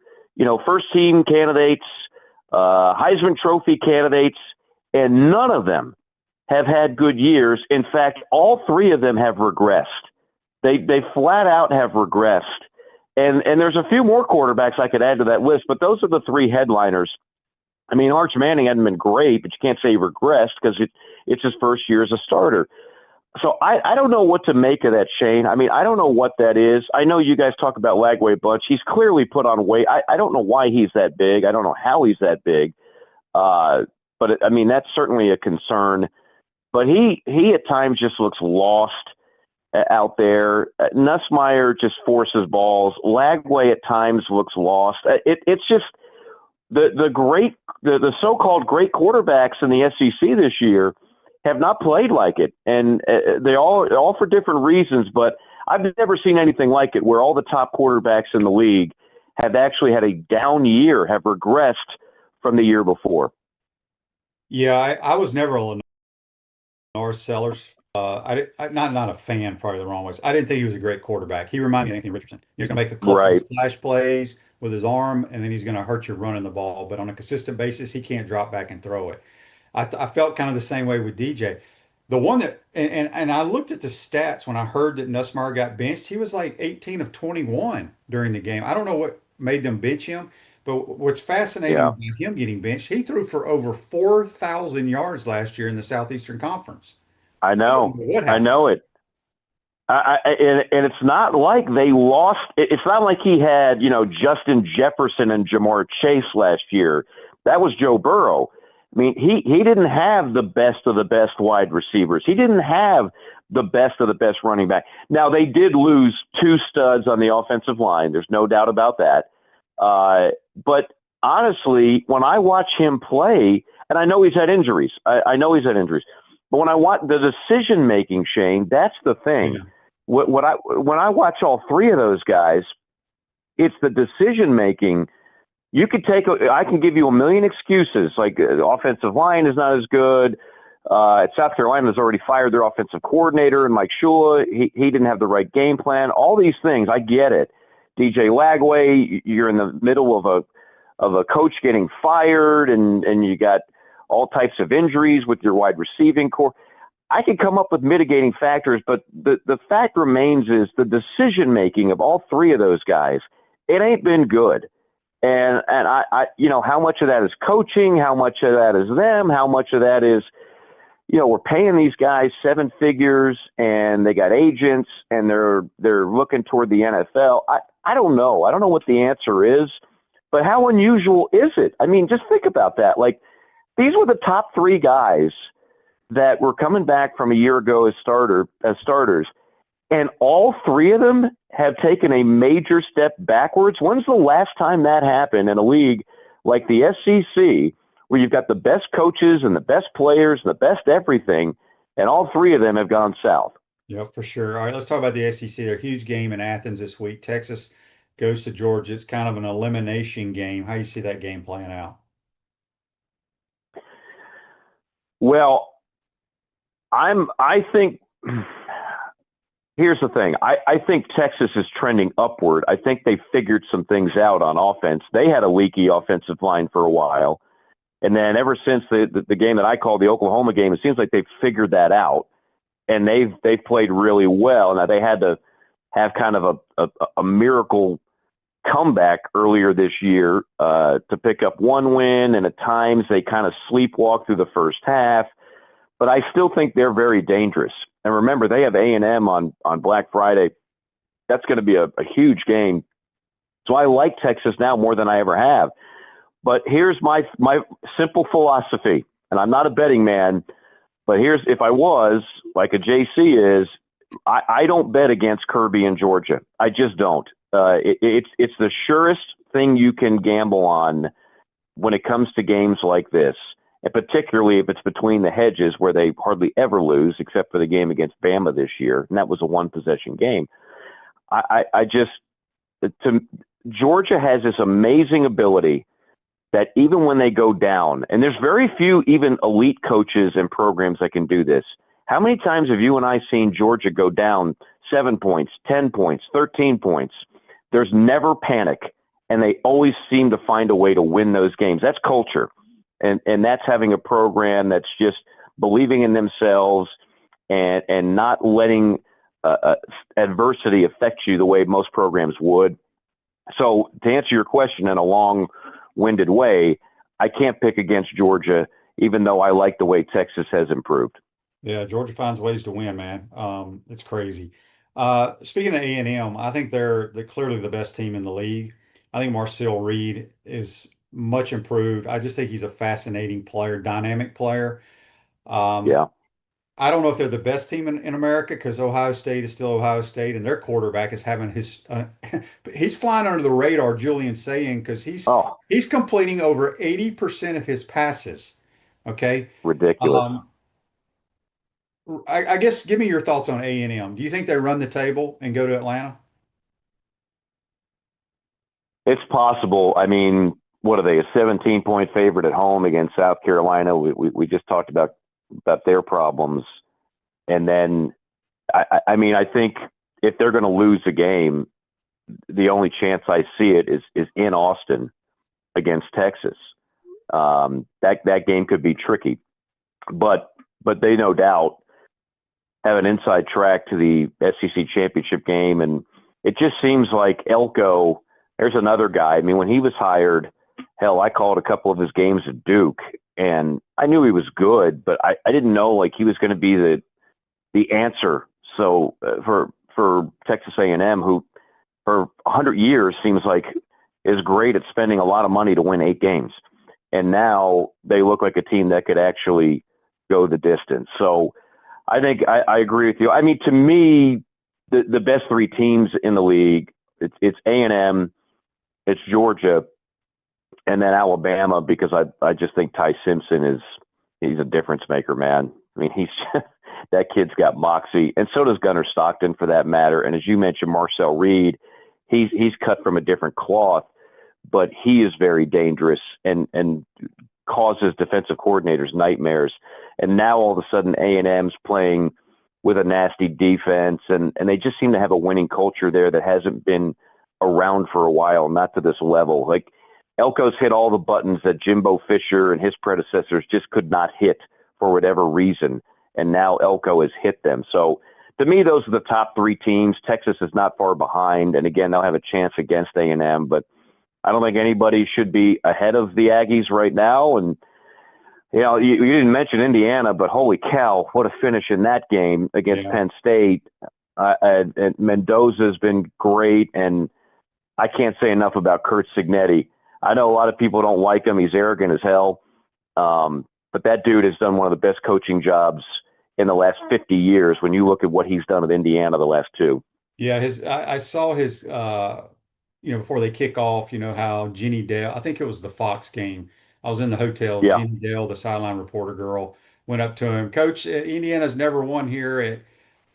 first-team candidates, Heisman Trophy candidates, and none of them have had good years. In fact, all 3 of them have regressed. They flat out have regressed. And there's a few more quarterbacks I could add to that list, but those are the 3 headliners. I mean, Arch Manning hadn't been great, but you can't say he regressed because it's his first year as a starter. So I don't know what to make of that, Shane. I mean, I don't know what that is. I know you guys talk about Lagway a bunch. He's clearly put on weight. I don't know why he's that big. I don't know how he's that big. But, I mean, that's certainly a concern. But he at times just looks lost out there. Nussmeier just forces balls. Lagway at times looks lost. It's just the so-called great quarterbacks in the SEC this year have not played like it, and they all for different reasons. But I've never seen anything like it, where all the top quarterbacks in the league have actually had a down year, have regressed from the year before. Yeah, I was never a Lenore Sellers. Not a fan, probably the wrong way. I didn't think he was a great quarterback. He reminded me of Anthony Richardson. He's going to make a couple of splash plays with his arm, and then he's going to hurt you running the ball. But on a consistent basis, he can't drop back and throw it. I felt kind of the same way with DJ. The one that, and I looked at the stats when I heard that Nussmeier got benched. He was like 18 of 21 during the game. I don't know what made them bench him, but what's fascinating about him getting benched, he threw for over 4,000 yards last year in the Southeastern Conference. I know it. And it's not like they lost. It's not like he had, Justin Jefferson and Jamar Chase last year. That was Joe Burrow. I mean, he didn't have the best of the best wide receivers. He didn't have the best of the best running back. Now, they did lose 2 studs on the offensive line. There's no doubt about that. But honestly, when I watch him play, and I know he's had injuries. I know he's had injuries. But when I watch the decision-making, Shane, that's the thing. Yeah. When I watch all 3 of those guys, it's the decision-making. You could I can give you a million excuses, like the offensive line is not as good. South Carolina has already fired their offensive coordinator, and Mike Shula, he didn't have the right game plan. All these things, I get it. DJ Lagway, you're in the middle of a coach getting fired, and you got all types of injuries with your wide receiving core. I could come up with mitigating factors, but the fact remains is the decision-making of all 3 of those guys, it ain't been good. And I how much of that is coaching? How much of that is them? How much of that is, we're paying these guys 7 figures and they got agents and they're looking toward the NFL. I don't know. I don't know what the answer is, but how unusual is it? I mean, just think about that. Like, these were the top 3 guys that were coming back from a year ago as starters. And all 3 of them have taken a major step backwards. When's the last time that happened in a league like the SEC, where you've got the best coaches and the best players and the best everything, and all 3 of them have gone south? Yep, for sure. All right, let's talk about the SEC. Their huge game in Athens this week. Texas goes to Georgia. It's kind of an elimination game. How do you see that game playing out? Well, I think here's the thing. I think Texas is trending upward. I think they figured some things out on offense. They had a leaky offensive line for a while. And then ever since the game that I call the Oklahoma game, it seems like they've figured that out. And they've played really well. Now, they had to have kind of a miracle comeback earlier this year to pick up one win, and at times they kind of sleepwalk through the first half. But I still think they're very dangerous. And remember, they have A&M on Black Friday. That's going to be a huge game. So I like Texas now more than I ever have. But here's my simple philosophy, and I'm not a betting man, but here's, if I was, like a JC is, I don't bet against Kirby and Georgia. I just don't. It's the surest thing you can gamble on when it comes to games like this, and particularly if it's between the hedges where they hardly ever lose, except for the game against Bama this year, and that was a one-possession game. Georgia has this amazing ability that even when they go down, and there's very few even elite coaches and programs that can do this. How many times have you and I seen Georgia go down 7 points, 10 points, 13 points? There's never panic, and they always seem to find a way to win those games. That's culture, and that's having a program that's just believing in themselves and not letting adversity affect you the way most programs would. So to answer your question in a long-winded way, I can't pick against Georgia, even though I like the way Texas has improved. Yeah, Georgia finds ways to win, man. It's crazy. Speaking of A&M, I think they're clearly the best team in the league. I think Marcel Reed is much improved. I just think he's a fascinating player, dynamic player. Yeah. I don't know if they're the best team in America because Ohio State is still Ohio State, and their quarterback is having he's flying under the radar, Julian saying, because he's completing over 80% of his passes. Okay. Ridiculous. I guess give me your thoughts on A&M. Do you think they run the table and go to Atlanta? It's possible. I mean, what are they, a 17-point favorite at home against South Carolina? We just talked about their problems. And then, I think if they're going to lose a game, the only chance I see it is in Austin against Texas. That game could be tricky. But they no doubt have an inside track to the SEC championship game. And it just seems like Elko, there's another guy. I mean, when he was hired, hell, I called a couple of his games at Duke, and I knew he was good, but I didn't know like he was going to be the answer. So for Texas A&M, who for 100 years seems like is great at spending a lot of money to win 8 games. And now they look like a team that could actually go the distance. So I think I agree with you. I mean, to me, the best 3 teams in the league, it's A&M, it's Georgia, and then Alabama, because I just think Ty Simpson he's a difference maker, man. I mean, that kid's got moxie, and so does Gunnar Stockton for that matter. And as you mentioned, Marcel Reed, he's cut from a different cloth, but he is very dangerous and causes defensive coordinators nightmares. And now all of a sudden A&M's playing with a nasty defense, and they just seem to have a winning culture there that hasn't been around for a while, not to this level. Like Elko's hit all the buttons that Jimbo Fisher and his predecessors just could not hit for whatever reason, and now Elko has hit them. So to me, those are the top 3 teams. Texas is not far behind, and again, they'll have a chance against A&M, but I don't think anybody should be ahead of the Aggies right now. And you know, you didn't mention Indiana, but holy cow, what a finish in that game against Penn State. And Mendoza's been great, and I can't say enough about Kurt Signetti. I know a lot of people don't like him. He's arrogant as hell. But that dude has done one of the best coaching jobs in the last 50 years when you look at what he's done at Indiana the last 2. Yeah, I saw his before they kick off, how Jenny Dale, I think it was the Fox game. I was in the hotel. Yeah. Jenny Dale, the sideline reporter girl, went up to him. Coach, Indiana's never won here at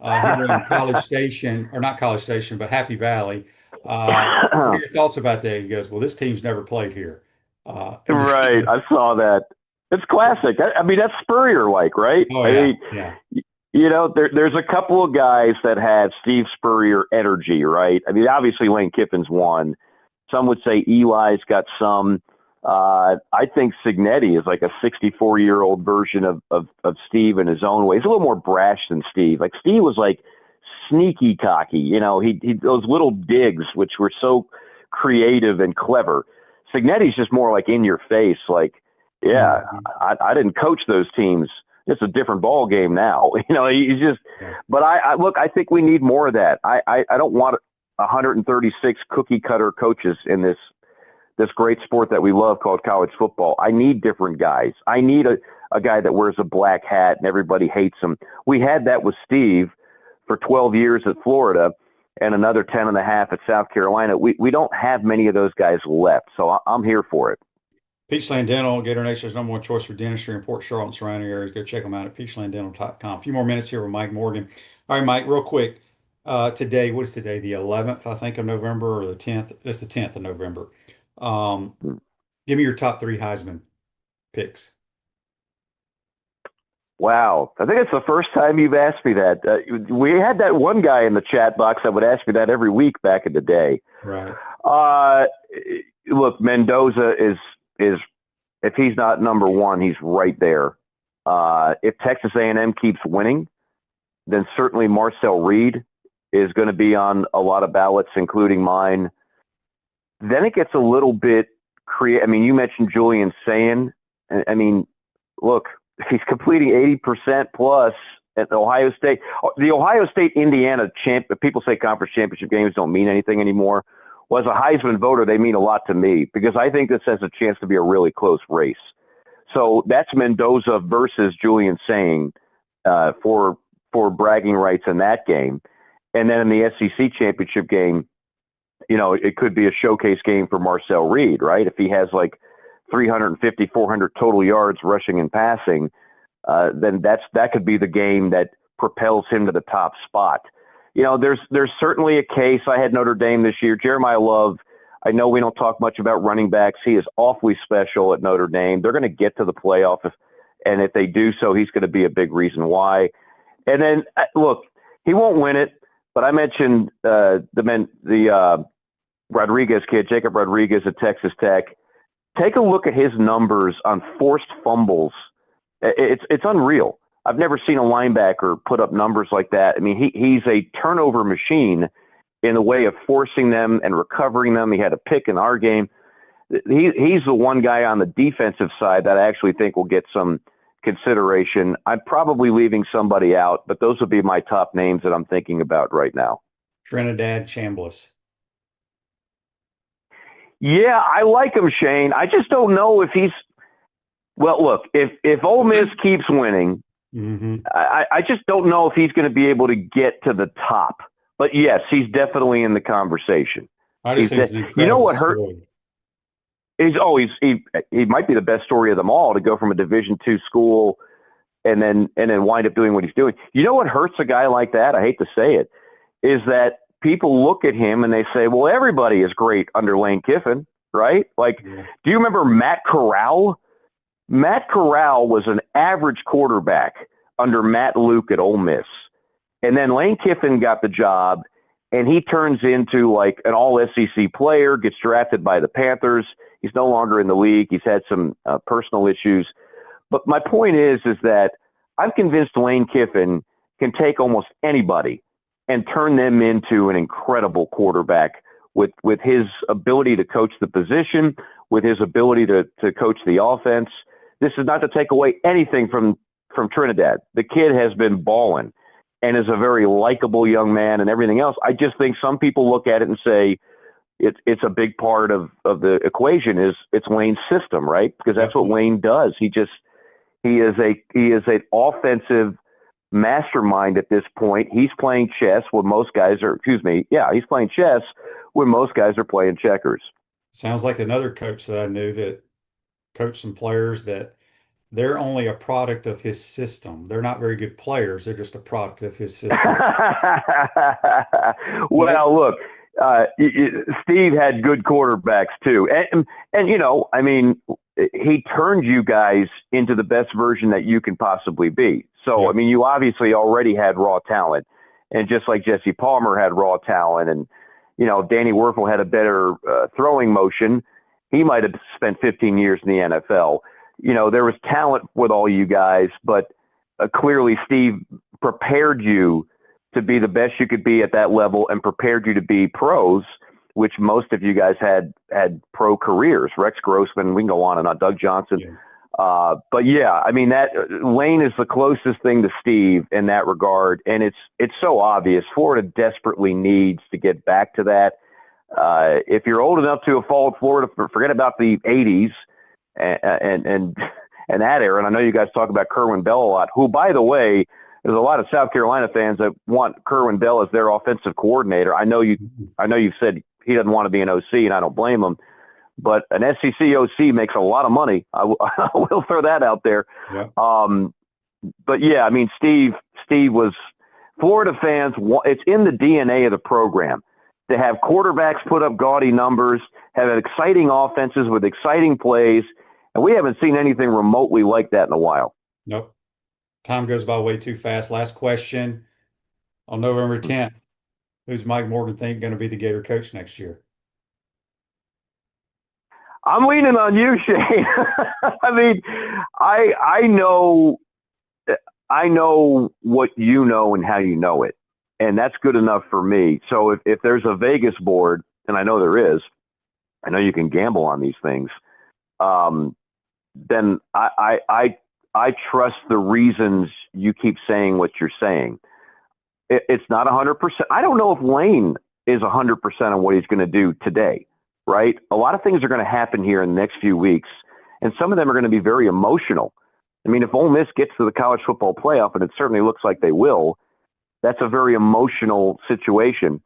here in College Station, or not College Station, but Happy Valley. What are your thoughts about that? He goes, well, this team's never played here. Right. I saw that. It's classic. I mean, that's Spurrier-like, right? Oh, I yeah. mean, Yeah. There's a couple of guys that have Steve Spurrier energy, right? I mean, obviously Lane Kiffin's one. Some would say Eli's got some. I think Signetti is like a 64-year-old version of Steve in his own way. He's a little more brash than Steve. Like Steve was like sneaky cocky. You know, he those little digs, which were so creative and clever. Signetti's just more like in your face, like, yeah, I didn't coach those teams. It's a different ball game now. You know, he's just. Yeah. But I think we need more of that. I don't want 136 cookie cutter coaches in this great sport that we love called college football. I need different guys. I need a guy that wears a black hat and everybody hates him. We had that with Steve for 12 years at Florida and another 10 and a half at South Carolina. We don't have many of those guys left, so I'm here for it. Peachland Dental, Gator Nation's #1 choice for dentistry in Port Charlotte and surrounding areas. Go check them out at peachlanddental.com. A few more minutes here with Mike Morgan. All right, Mike, real quick. Today, what is today? The 11th, I think, of November, or the 10th? It's the 10th of November. Give me your top 3 Heisman picks. Wow. I think it's the first time you've asked me that. We had that one guy in the chat box that would ask me that every week back in the day. Right. Look, Mendoza is if he's not #1, he's right there. If Texas A&M keeps winning, then certainly Marcel Reed is going to be on a lot of ballots, including mine. Then it gets a little bit I mean, you mentioned Julian Sayin. I mean, look, he's completing 80% plus at Ohio State. The Ohio State-Indiana people say conference championship games don't mean anything anymore. Well, as a Heisman voter, they mean a lot to me because I think this has a chance to be a really close race. So that's Mendoza versus Julian Sayin for bragging rights in that game. And then in the SEC championship game, you know, it could be a showcase game for Marcel Reed, right? If he has like 350, 400 total yards rushing and passing, then that could be the game that propels him to the top spot. You know, there's certainly a case. I had Notre Dame this year. Jeremiah Love, I know we don't talk much about running backs. He is awfully special at Notre Dame. They're going to get to the playoff, and if they do so, he's going to be a big reason why. And then, look, he won't win it, but I mentioned the Rodriguez kid, Jacob Rodriguez at Texas Tech. Take a look at his numbers on forced fumbles. It's unreal. I've never seen a linebacker put up numbers like that. I mean, he's a turnover machine in the way of forcing them and recovering them. He had a pick in our game. He's the one guy on the defensive side that I actually think will get some consideration. I'm probably leaving somebody out, but those would be my top names that I'm thinking about right now. Trinidad Chambliss. Yeah, I like him, Shane. I just don't know if he's – well, look, if Ole Miss keeps winning, I just don't know if he's going to be able to get to the top. But, yes, he's definitely in the conversation. I just think it's an incredible you know what hurt? Story. He might be the best story of them all to go from a Division II school and then wind up doing what he's doing. You know what hurts a guy like that? I hate to say it, is that people look at him and they say, well, everybody is great under Lane Kiffin, right? Like, do you remember Matt Corral? Matt Corral was an average quarterback under Matt Luke at Ole Miss. And then Lane Kiffin got the job, and he turns into like an all-SEC player, gets drafted by the Panthers. He's no longer in the league. He's had some personal issues. But my point is that I'm convinced Lane Kiffin can take almost anybody and turn them into an incredible quarterback with his ability to coach the position, with his ability to coach the offense. This is not to take away anything from Trinidad. The kid has been balling and is a very likable young man and everything else. I just think some people look at it and say it's a big part of the equation is it's Lane's system, right? Because that's what Lane does. He is an offensive mastermind at this point. He's playing chess when most guys are, he's playing chess when most guys are playing checkers. Sounds like another coach that I knew that coached some players that they're only a product of his system. They're not very good players. They're just a product of his system. Well, look, Steve had good quarterbacks too. And you know, I mean, he turned you guys into the best version that you can possibly be. So, I mean, you obviously already had raw talent. And just like Jesse Palmer had raw talent and, you know, Danny Werfel had a better throwing motion, he might have spent 15 years in the NFL. You know, there was talent with all you guys, but clearly Steve prepared you to be the best you could be at that level and prepared you to be pros, which most of you guys had pro careers. Rex Grossman, we can go on and on, Doug Johnson. Yeah. But yeah, I mean, that Lane is the closest thing to Steve in that regard. And it's so obvious. Florida desperately needs to get back to that. If you're old enough to have followed Florida, forget about the 80s and that era. And I know you guys talk about Kerwin Bell a lot, who, by the way, there's a lot of South Carolina fans that want Kerwin Bell as their offensive coordinator. I know you've said he doesn't want to be an OC, and I don't blame him. But an SEC OC makes a lot of money. I will throw that out there. Yeah. But yeah, I mean, Steve was Florida fans. It's in the DNA of the program to have quarterbacks put up gaudy numbers, have exciting offenses with exciting plays, and we haven't seen anything remotely like that in a while. Nope. Time goes by way too fast. Last question. On November 10th, who's Mike Morgan think going to be the Gator coach next year? I'm leaning on you, Shane. I mean, I know what you know and how you know it, and that's good enough for me. So if there's a Vegas board, and I know there is, I know you can gamble on these things, then I trust the reasons you keep saying what you're saying. It's not 100%. I don't know if Lane is 100% on what he's going to do today, right? A lot of things are going to happen here in the next few weeks, and some of them are going to be very emotional. I mean, if Ole Miss gets to the college football playoff, and it certainly looks like they will, that's a very emotional situation.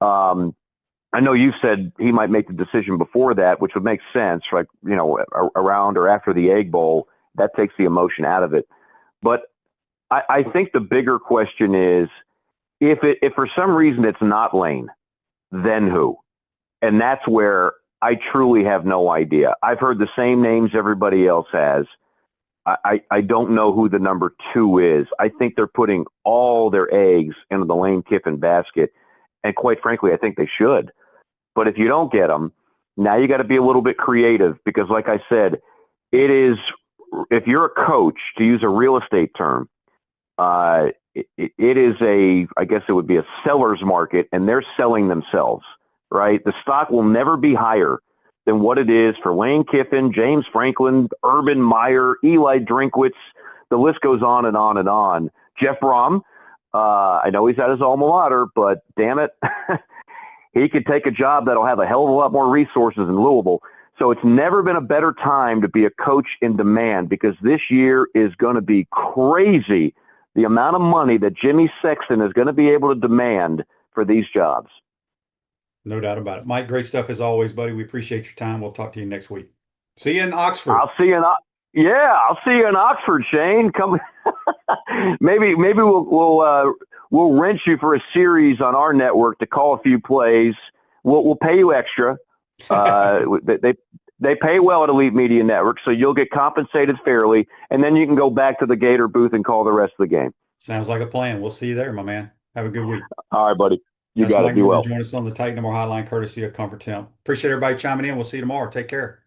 I know you said he might make the decision before that, which would make sense, like, you know, around or after the Egg Bowl. That takes the emotion out of it. But I think the bigger question is, if for some reason it's not Lane, then who? And that's where I truly have no idea. I've heard the same names everybody else has. I don't know who the number 2 is. I think they're putting all their eggs into the Lane Kiffin basket. And quite frankly, I think they should. But if you don't get them, now you got to be a little bit creative, because like I said, it is, if you're a coach, to use a real estate term, it is I guess it would be a seller's market, and they're selling themselves, right? The stock will never be higher than what it is for Lane Kiffin, James Franklin, Urban Meyer, Eli Drinkwitz. The list goes on and on and on. Jeff Brom, I know he's at his alma mater, but damn it, he could take a job that'll have a hell of a lot more resources in Louisville. So it's never been a better time to be a coach in demand, because this year is going to be crazy, the amount of money that Jimmy Sexton is going to be able to demand for these jobs. No doubt about it. Mike, great stuff as always, buddy. We appreciate your time. We'll talk to you next week. See you in Oxford. I'll see you in Oxford, Shane. Come, maybe we'll rent you for a series on our network to call a few plays. We'll pay you extra. They pay well at Elite Media Network, so you'll get compensated fairly, and then you can go back to the Gator booth and call the rest of the game. Sounds like a plan. We'll see you there, my man. Have a good week. All right, buddy. You got it. Be well. Join us on the Titan More Hotline, courtesy of Comfort Temp. Appreciate everybody chiming in. We'll see you tomorrow. Take care.